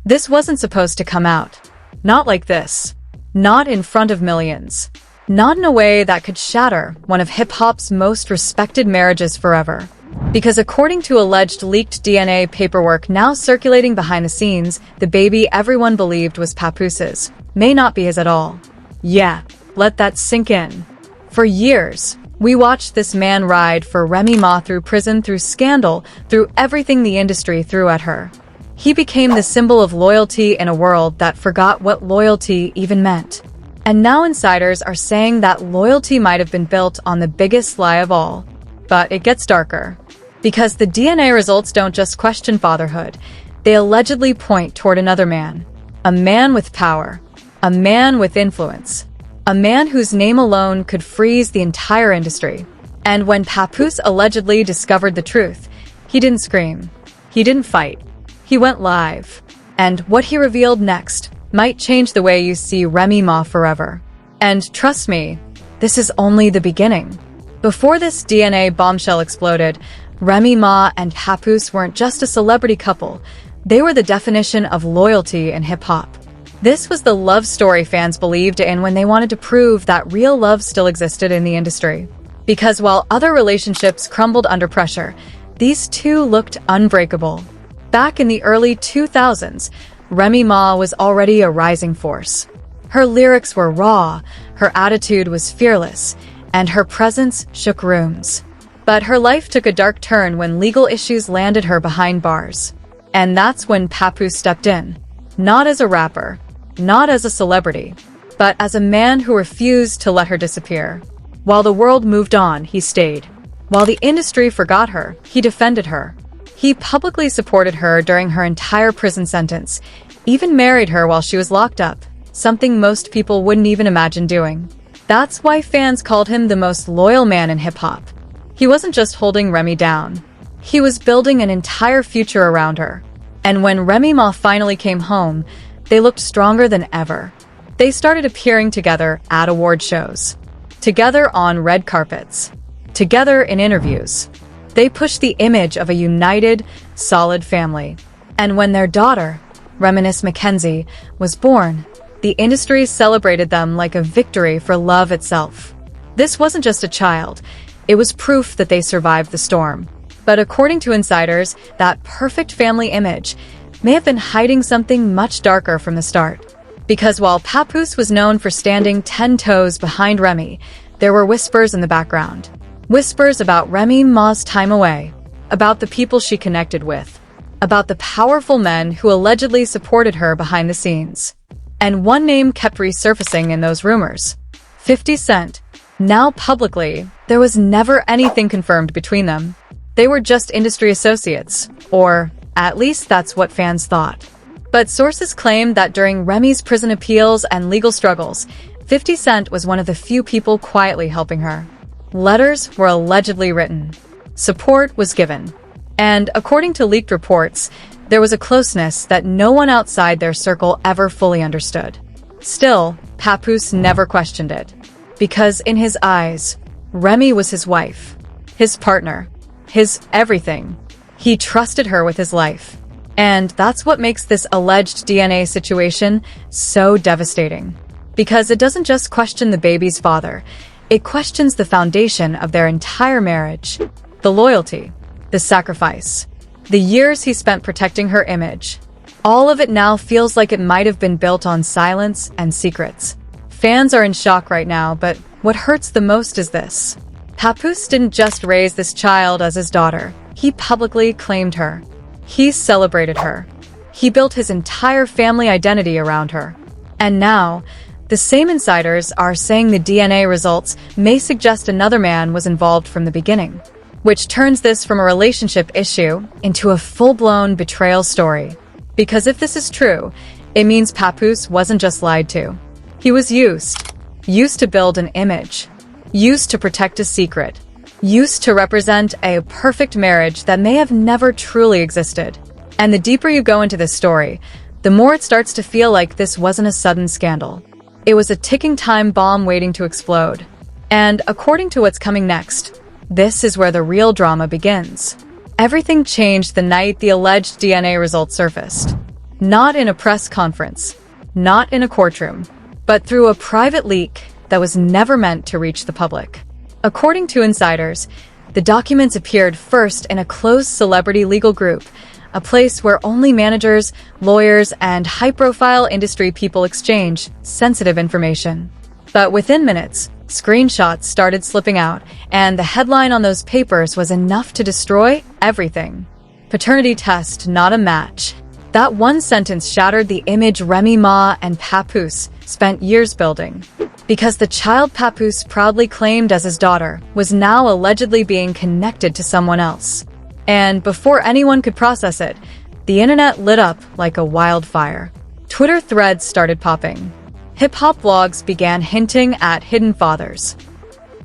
This wasn't supposed to come out. Not like this. Not in front of millions. Not in a way that could shatter one of hip-hop's most respected marriages forever. Because according to alleged leaked DNA paperwork now circulating behind the scenes, the baby everyone believed was PAPOOSE'S may not be his at all. Yeah, let that sink in. For years, we watched this man ride for Remy Ma through prison, through scandal, through everything the industry threw at her. He became the symbol of loyalty in a world that forgot what loyalty even meant. And now insiders are saying that loyalty might have been built on the biggest lie of all. But it gets darker. Because the DNA results don't just question fatherhood, they allegedly point toward another man. A man with power. A man with influence. A man whose name alone could freeze the entire industry. And when Papoose allegedly discovered the truth, he didn't scream. He didn't fight. He went live. And what he revealed next might change the way you see Remy Ma forever. And trust me, this is only the beginning. Before this DNA bombshell exploded, Remy Ma and Papoose weren't just a celebrity couple, they were the definition of loyalty in hip-hop. This was the love story fans believed in when they wanted to prove that real love still existed in the industry. Because while other relationships crumbled under pressure, these two looked unbreakable. Back in the early 2000s, Remy Ma was already a rising force. Her lyrics were raw, her attitude was fearless, and her presence shook rooms. But her life took a dark turn when legal issues landed her behind bars. And that's when Papoose stepped in. Not as a rapper, not as a celebrity, but as a man who refused to let her disappear. While the world moved on, he stayed. While the industry forgot her, he defended her. He publicly supported her during her entire prison sentence, even married her while she was locked up, something most people wouldn't even imagine doing. That's why fans called him the most loyal man in hip-hop. He wasn't just holding Remy down. He was building an entire future around her. And when Remy Ma finally came home, they looked stronger than ever. They started appearing together at award shows. Together on red carpets. Together in interviews. They pushed the image of a united, solid family. And when their daughter, Reminisce Mackenzie, was born, the industry celebrated them like a victory for love itself. This wasn't just a child, it was proof that they survived the storm. But according to insiders, that perfect family image may have been hiding something much darker from the start. Because while Papoose was known for standing 10 toes behind Remy, there were whispers in the background. Whispers about Remy Ma's time away, about the people she connected with, about the powerful men who allegedly supported her behind the scenes. And one name kept resurfacing in those rumors. 50 Cent. Now publicly, there was never anything confirmed between them. They were just industry associates, or at least that's what fans thought. But sources claimed that during Remy's prison appeals and legal struggles, 50 Cent was one of the few people quietly helping her. Letters were allegedly written. Support was given. And according to leaked reports, there was a closeness that no one outside their circle ever fully understood. Still, Papoose never questioned it. Because in his eyes, Remy was his wife, his partner, his everything. He trusted her with his life. And that's what makes this alleged DNA situation so devastating. Because it doesn't just question the baby's father, it questions the foundation of their entire marriage. The loyalty, the sacrifice, the years he spent protecting her image. All of it now feels like it might have been built on silence and secrets. Fans are in shock right now, but what hurts the most is this. Papoose didn't just raise this child as his daughter. He publicly claimed her. He celebrated her. He built his entire family identity around her. And now, the same insiders are saying the DNA results may suggest another man was involved from the beginning, which turns this from a relationship issue into a full-blown betrayal story. Because if this is true, it means Papoose wasn't just lied to. He was used to build an image, used to protect a secret, used to represent a perfect marriage that may have never truly existed. And the deeper you go into this story, the more it starts to feel like this wasn't a sudden scandal. It was a ticking time bomb waiting to explode. And according to what's coming next, this is where the real drama begins. Everything changed the night the alleged DNA results surfaced. Not in a press conference, not in a courtroom, but through a private leak that was never meant to reach the public. According to insiders, the documents appeared first in a closed celebrity legal group, a place where only managers, lawyers, and high-profile industry people exchange sensitive information. But within minutes, screenshots started slipping out, and the headline on those papers was enough to destroy everything. Paternity test, not a match. That one sentence shattered the image Remy Ma and Papoose spent years building. Because the child Papoose proudly claimed as his daughter was now allegedly being connected to someone else. And before anyone could process it, the internet lit up like a wildfire. Twitter threads started popping. Hip-hop blogs began hinting at hidden fathers.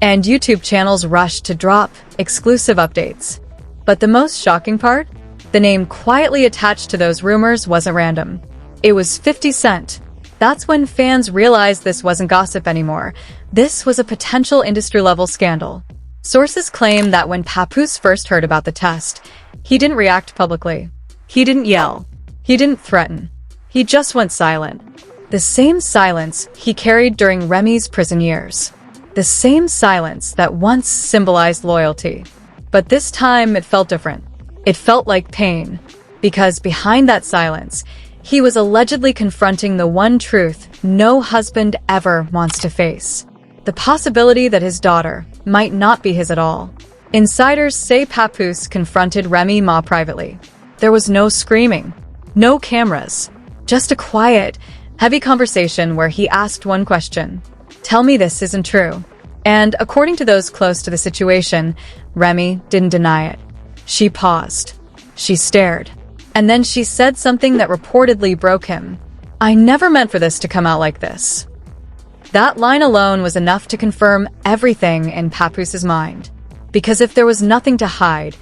And YouTube channels rushed to drop exclusive updates. But the most shocking part? The name quietly attached to those rumors wasn't random. It was 50 Cent. That's when fans realized this wasn't gossip anymore. This was a potential industry-level scandal. Sources claim that when Papoose first heard about the test, he didn't react publicly. He didn't yell. He didn't threaten. He just went silent. The same silence he carried during Remy's prison years. The same silence that once symbolized loyalty. But this time it felt different. It felt like pain, because behind that silence, he was allegedly confronting the one truth no husband ever wants to face. The possibility that his daughter might not be his at all. Insiders say Papoose confronted Remy Ma privately. There was no screaming, no cameras, just a quiet, heavy conversation where he asked one question. Tell me this isn't true. And according to those close to the situation, Remy didn't deny it. She paused. She stared. And then she said something that reportedly broke him. I never meant for this to come out like this. That line alone was enough to confirm everything in Papoos's mind. Because if there was nothing to hide,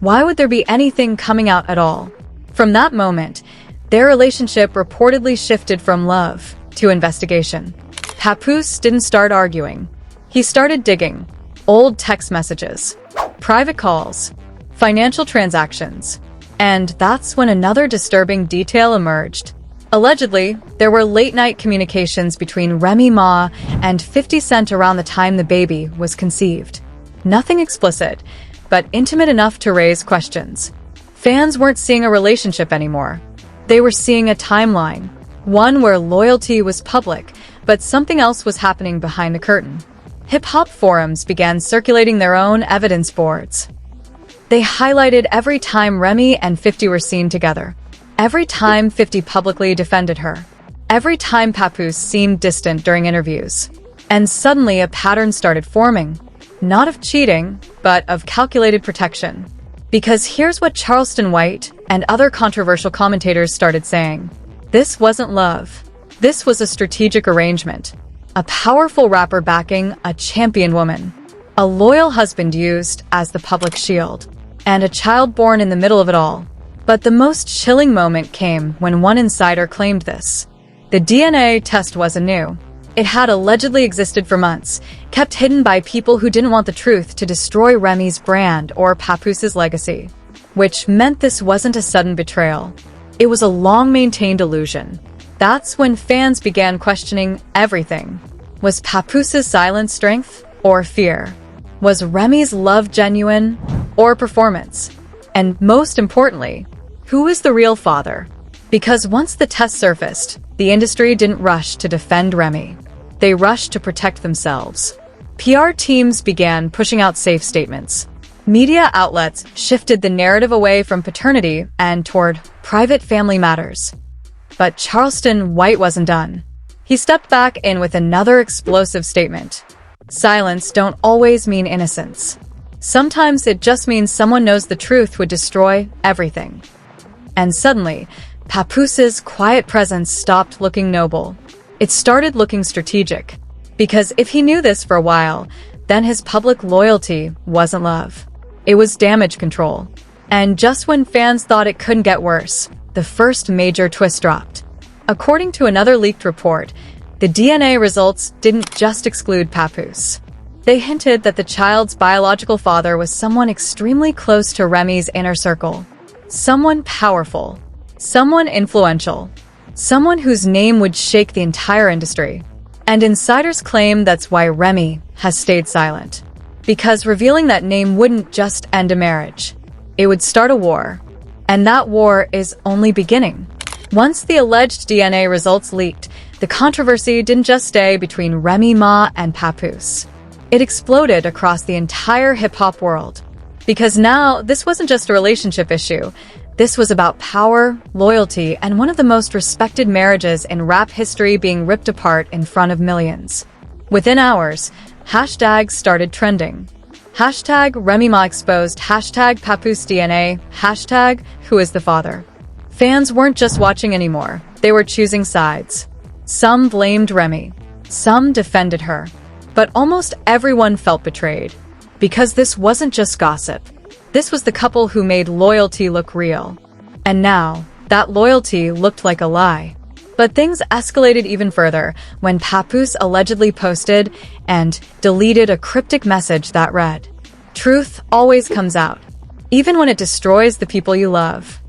why would there be anything coming out at all? From that moment, their relationship reportedly shifted from love to investigation. Papoose didn't start arguing. He started digging. Old text messages, private calls, financial transactions. And that's when another disturbing detail emerged. Allegedly, there were late-night communications between Remy Ma and 50 Cent around the time the baby was conceived. Nothing explicit, but intimate enough to raise questions. Fans weren't seeing a relationship anymore. They were seeing a timeline, one where loyalty was public, but something else was happening behind the curtain. Hip-hop forums began circulating their own evidence boards. They highlighted every time Remy and 50 were seen together. Every time 50 publicly defended her. Every time Papoose seemed distant during interviews. And suddenly a pattern started forming. Not of cheating, but of calculated protection. Because here's what Charleston White and other controversial commentators started saying. This wasn't love. This was a strategic arrangement. A powerful rapper backing a champion woman. A loyal husband used as the public shield. And a child born in the middle of it all. But the most chilling moment came when one insider claimed this. The DNA test wasn't new. It had allegedly existed for months, kept hidden by people who didn't want the truth to destroy Remy's brand or Papoos's legacy. Which meant this wasn't a sudden betrayal. It was a long-maintained illusion. That's when fans began questioning everything. Was Papoos's silence strength or fear? Was Remy's love genuine or performance? And most importantly, who is the real father? Because once the test surfaced, the industry didn't rush to defend Remy. They rushed to protect themselves. PR teams began pushing out safe statements. Media outlets shifted the narrative away from paternity and toward private family matters. But Charleston White wasn't done. He stepped back in with another explosive statement. Silence don't always mean innocence. Sometimes it just means someone knows the truth would destroy everything. And suddenly, Papoos's quiet presence stopped looking noble. It started looking strategic. Because if he knew this for a while, then his public loyalty wasn't love. It was damage control. And just when fans thought it couldn't get worse, the first major twist dropped. According to another leaked report, the DNA results didn't just exclude Papoose. They hinted that the child's biological father was someone extremely close to Remy's inner circle. Someone powerful. Someone influential. Someone whose name would shake the entire industry. And insiders claim that's why Remy has stayed silent. Because revealing that name wouldn't just end a marriage. It would start a war. And that war is only beginning. Once the alleged DNA results leaked, the controversy didn't just stay between Remy Ma and Papoose. It exploded across the entire hip-hop world. Because now, this wasn't just a relationship issue. This was about power, loyalty, and one of the most respected marriages in rap history being ripped apart in front of millions. Within hours, hashtags started trending. Hashtag Remy Ma exposed, hashtag Papoose DNA, hashtag Who is the father? Fans weren't just watching anymore, they were choosing sides. Some blamed Remy, some defended her, but almost everyone felt betrayed. Because this wasn't just gossip. This was the couple who made loyalty look real. And now, that loyalty looked like a lie. But things escalated even further when Papoose allegedly posted and deleted a cryptic message that read, "Truth always comes out, even when it destroys the people you love."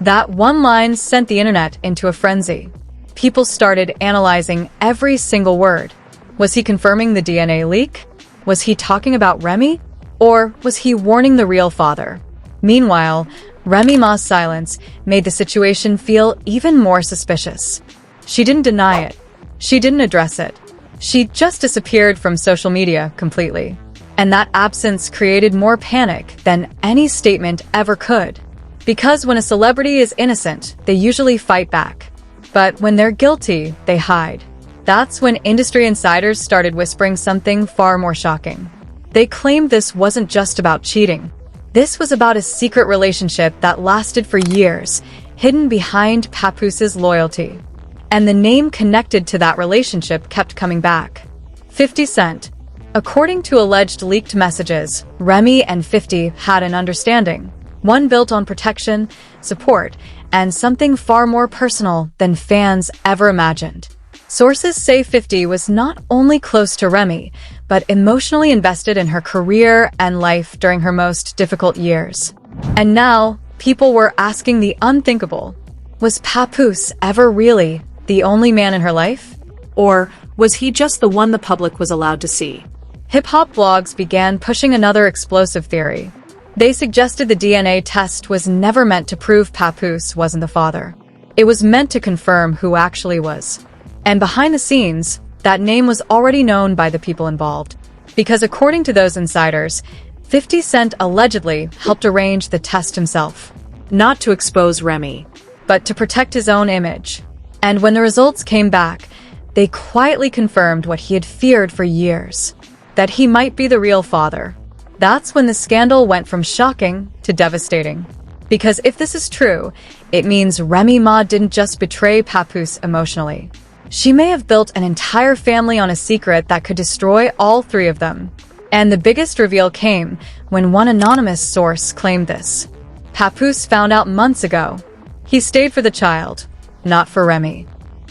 That one line sent the internet into a frenzy. People started analyzing every single word. Was he confirming the DNA leak? Was he talking about Remy? Or was he warning the real father? Meanwhile, Remy Ma's silence made the situation feel even more suspicious. She didn't deny it. She didn't address it. She just disappeared from social media completely. And that absence created more panic than any statement ever could. Because when a celebrity is innocent, they usually fight back. But when they're guilty, they hide. That's when industry insiders started whispering something far more shocking. They claimed this wasn't just about cheating. This was about a secret relationship that lasted for years, hidden behind Papoos's loyalty. And the name connected to that relationship kept coming back. 50 Cent. According to alleged leaked messages, Remy and 50 had an understanding. One built on protection, support, and something far more personal than fans ever imagined. Sources say 50 was not only close to Remy, but emotionally invested in her career and life during her most difficult years. And now, people were asking the unthinkable. Was Papoose ever really the only man in her life? Or was he just the one the public was allowed to see? Hip-hop blogs began pushing another explosive theory. They suggested the DNA test was never meant to prove Papoose wasn't the father. It was meant to confirm who actually was. And behind the scenes, that name was already known by the people involved. Because according to those insiders, 50 Cent allegedly helped arrange the test himself. Not to expose Remy, but to protect his own image. And when the results came back, they quietly confirmed what he had feared for years. That he might be the real father. That's when the scandal went from shocking to devastating. Because if this is true, it means Remy Ma didn't just betray Papoose emotionally. She may have built an entire family on a secret that could destroy all three of them. And the biggest reveal came when one anonymous source claimed this. Papoose found out months ago. He stayed for the child, not for Remy.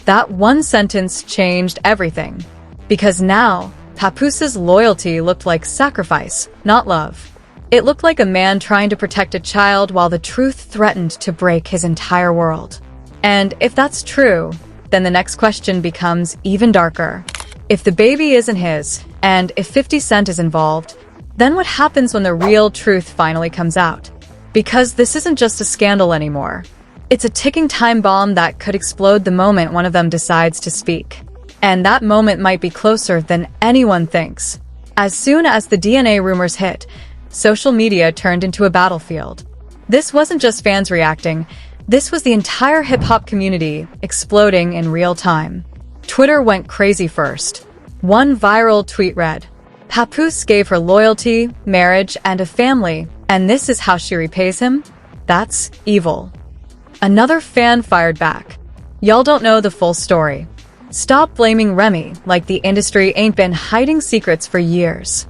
That one sentence changed everything. Because now, Papoos's loyalty looked like sacrifice, not love. It looked like a man trying to protect a child while the truth threatened to break his entire world. And if that's true, then the next question becomes even darker. If the baby isn't his, and if 50 Cent is involved, then what happens when the real truth finally comes out? Because this isn't just a scandal anymore. It's a ticking time bomb that could explode the moment one of them decides to speak. And that moment might be closer than anyone thinks. As soon as the DNA rumors hit, social media turned into a battlefield. This wasn't just fans reacting, this was the entire hip-hop community exploding in real time. Twitter went crazy first. One viral tweet read, "Papoose gave her loyalty, marriage, and a family, and this is how she repays him? That's evil." Another fan fired back, "Y'all don't know the full story. Stop blaming Remy like the industry ain't been hiding secrets for years."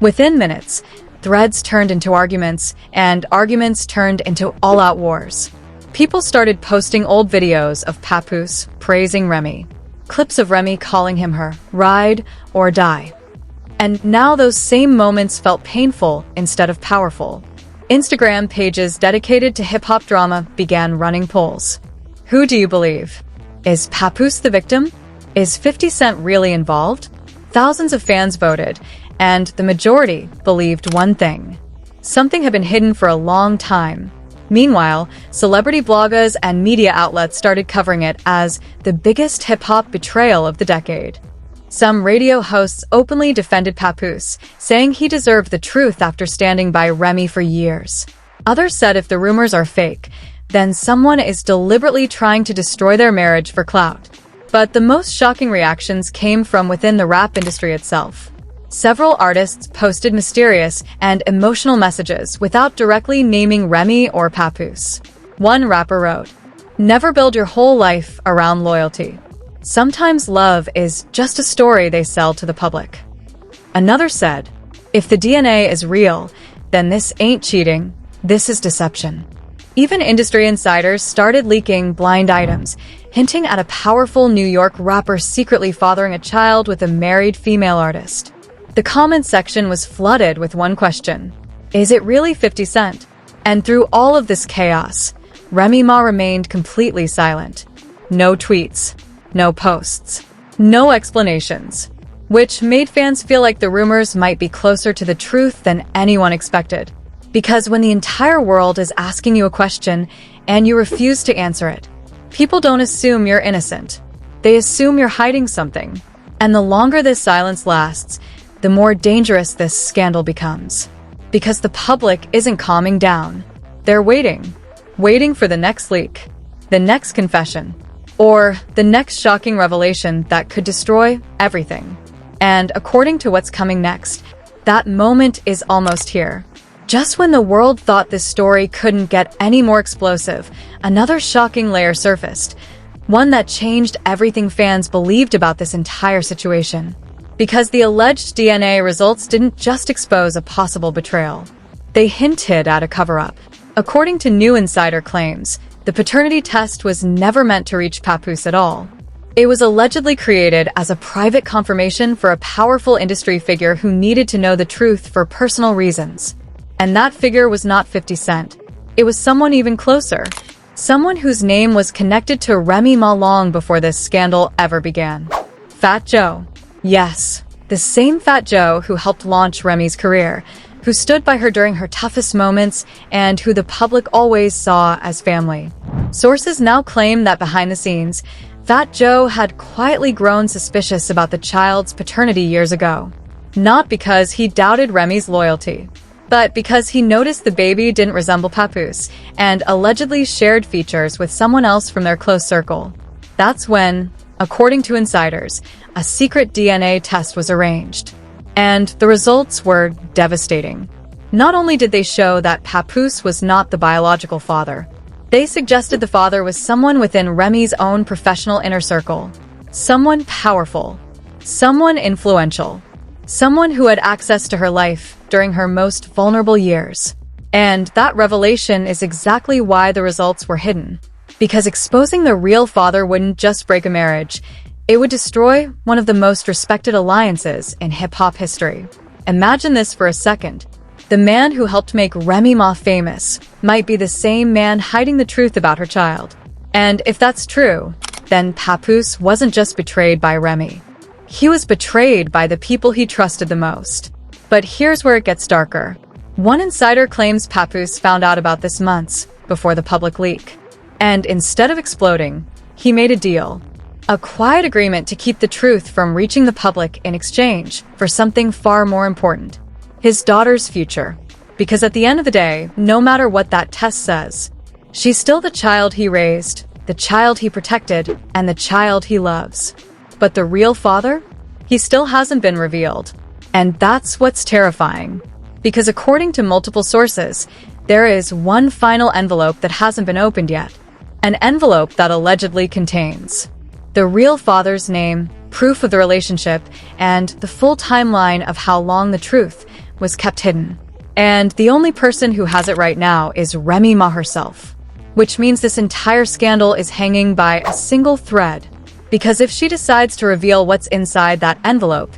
Within minutes, threads turned into arguments, and arguments turned into all-out wars. People started posting old videos of Papoose praising Remy, clips of Remy calling him her ride or die. And now those same moments felt painful instead of powerful. Instagram pages dedicated to hip-hop drama began running polls. Who do you believe? Is Papoose the victim? Is 50 Cent really involved? Thousands of fans voted, and the majority believed one thing. Something had been hidden for a long time. Meanwhile, celebrity bloggers and media outlets started covering it as the biggest hip-hop betrayal of the decade. Some radio hosts openly defended Papoose, saying he deserved the truth after standing by Remy for years. Others said if the rumors are fake, then someone is deliberately trying to destroy their marriage for clout. But the most shocking reactions came from within the rap industry itself. Several artists posted mysterious and emotional messages without directly naming Remy or Papoose. One rapper wrote, "Never build your whole life around loyalty. Sometimes love is just a story they sell to the public." Another said, "If the DNA is real, then this ain't cheating, this is deception." Even industry insiders started leaking blind items, hinting at a powerful New York rapper secretly fathering a child with a married female artist. The comment section was flooded with one question: is it really 50 Cent? And through all of this chaos, Remy Ma remained completely silent. No tweets, no posts, no explanations, which made fans feel like the rumors might be closer to the truth than anyone expected. Because when the entire world is asking you a question and you refuse to answer it, people don't assume you're innocent. They assume you're hiding something. And the longer this silence lasts, the more dangerous this scandal becomes. Because the public isn't calming down. They're waiting for the next leak, the next confession, or the next shocking revelation that could destroy everything. And according to what's coming next, that moment is almost here. Just when the world thought this story couldn't get any more explosive, another shocking layer surfaced, one that changed everything fans believed about this entire situation. Because the alleged DNA results didn't just expose a possible betrayal. They hinted at a cover-up. According to new insider claims, the paternity test was never meant to reach Papoose at all. It was allegedly created as a private confirmation for a powerful industry figure who needed to know the truth for personal reasons. And that figure was not 50 Cent. It was someone even closer. Someone whose name was connected to Remy Ma long before this scandal ever began. Fat Joe. Yes, the same Fat Joe who helped launch Remy's career, who stood by her during her toughest moments, and who the public always saw as family. Sources now claim that behind the scenes, Fat Joe had quietly grown suspicious about the child's paternity years ago. Not because he doubted Remy's loyalty, but because he noticed the baby didn't resemble Papoose and allegedly shared features with someone else from their close circle. That's when, according to insiders, a secret DNA test was arranged. And the results were devastating. Not only did they show that Papoose was not the biological father, they suggested the father was someone within Remy's own professional inner circle. Someone powerful. Someone influential. Someone who had access to her life during her most vulnerable years. And that revelation is exactly why the results were hidden. Because exposing the real father wouldn't just break a marriage, it would destroy one of the most respected alliances in hip-hop history. Imagine this for a second. The man who helped make Remy Ma famous might be the same man hiding the truth about her child. And if that's true, then Papoose wasn't just betrayed by Remy. He was betrayed by the people he trusted the most. But here's where it gets darker. One insider claims Papoose found out about this months before the public leak. And instead of exploding, he made a deal. A quiet agreement to keep the truth from reaching the public in exchange for something far more important. His daughter's future. Because at the end of the day, no matter what that test says, she's still the child he raised, the child he protected, and the child he loves. But the real father? He still hasn't been revealed. And that's what's terrifying. Because according to multiple sources, there is one final envelope that hasn't been opened yet. An envelope that allegedly contains the real father's name, proof of the relationship, and the full timeline of how long the truth was kept hidden. And the only person who has it right now is Remy Ma herself. Which means this entire scandal is hanging by a single thread. Because if she decides to reveal what's inside that envelope,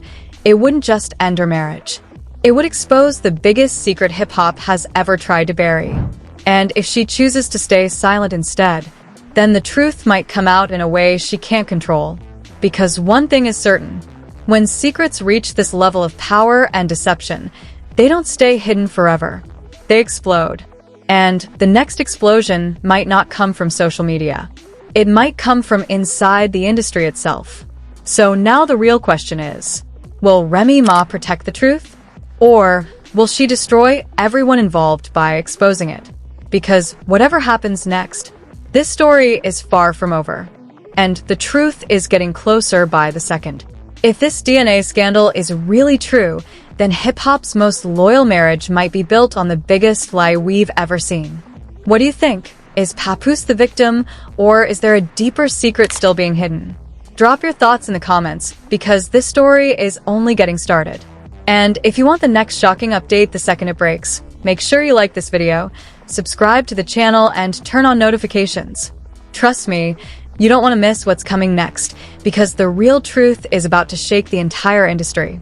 it wouldn't just end her marriage. It would expose the biggest secret hip-hop has ever tried to bury. And if she chooses to stay silent instead, then the truth might come out in a way she can't control. Because one thing is certain, when secrets reach this level of power and deception, they don't stay hidden forever. They explode. And the next explosion might not come from social media. It might come from inside the industry itself. So now the real question is, will Remy Ma protect the truth? Or will she destroy everyone involved by exposing it? Because whatever happens next, this story is far from over. And the truth is getting closer by the second. If this DNA scandal is really true, then hip-hop's most loyal marriage might be built on the biggest lie we've ever seen. What do you think? Is Papoose the victim, or is there a deeper secret still being hidden? Drop your thoughts in the comments, because this story is only getting started. And if you want the next shocking update the second it breaks, make sure you like this video, subscribe to the channel, and turn on notifications. Trust me, you don't want to miss what's coming next, because the real truth is about to shake the entire industry.